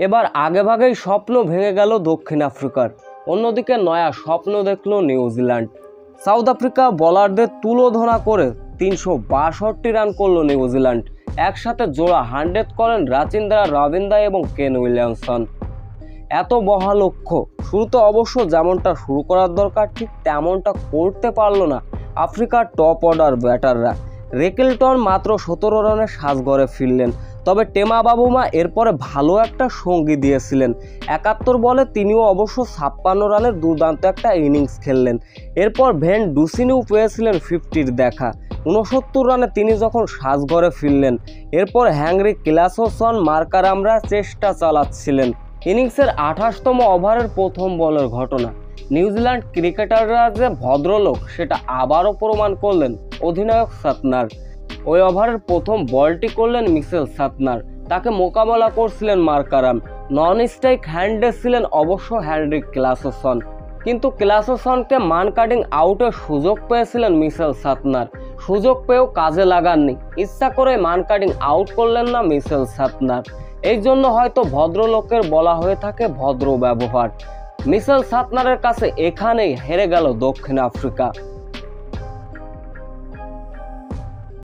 এবার আগেভাগেই স্বপ্ন ভেঙে গেল দক্ষিণ আফ্রিকার। অন্যদিকে নয়া স্বপ্ন দেখল নিউজিল্যান্ড। সাউথ আফ্রিকা বোলারদের তুলোধনা করে 362 রান করল নিউজিল্যান্ড। একসাথে জোড়া 100 করেন রাচিন্দ্রা রবিন্দা এবং কেন উইলিয়ামসন। এত বড় লক্ষ্য শুরুতে অবশ্য যেমনটা শুরু করার দরকার ঠিক তেমনটা করতে পারল না আফ্রিকার টপ অর্ডার ব্যাটাররা। রেকেলটন মাত্র 17 রানে সাজঘরে ফিরলেন। তবে টেমা বাবুমা এরপরে ভালো একটা সঙ্গী দিয়েছিলেন। 71 বলে তিনিও অবশ্য 56 রানের দুর্দান্ত একটা ইনিংস খেললেন। এরপর ভেন ডুসিনিও পেয়েছিলেন 50-র দেখা। 69 রানে তিনি যখন সাজঘরে ফিরলেন, এরপর হ্যাংরি ক্লাসন মার্কারামরা চেষ্টা চালাচ্ছিলেন। ইনিংসের 28তম ওভারের প্রথম বলের ঘটনা। নিউজিল্যান্ড ক্রিকেটাররা যে ভদ্রলোক সেটা আবারও প্রমাণ করলেন অধিনায়ক সাতনার। ওই ওভারের প্রথম বলটি করলেন মিচেল সাতনার, তাকে মোকাবেলা করছিলেন মার্কারাম। নন স্ট্রাইক হ্যান্ডে ছিলেন অবশ্য হ্যানরি ক্লাসন, কিন্তু ক্লাসনকে মান কাটিং আউটের সুযোগ পেয়েছিলেন মিচেল সাতনার। সুযোগ পেয়েও কাজে লাগাননি। ইচ্ছা করে মান কাটিং আউট করলেন না মিচেল সাতনার। এই জন্য হয়তো ভদ্রলোকের বলা হয়ে থাকে ভদ্র ব্যবহার। মিচেল সাতনারের কাছে এখানেই হেরে গেল দক্ষিণ আফ্রিকা।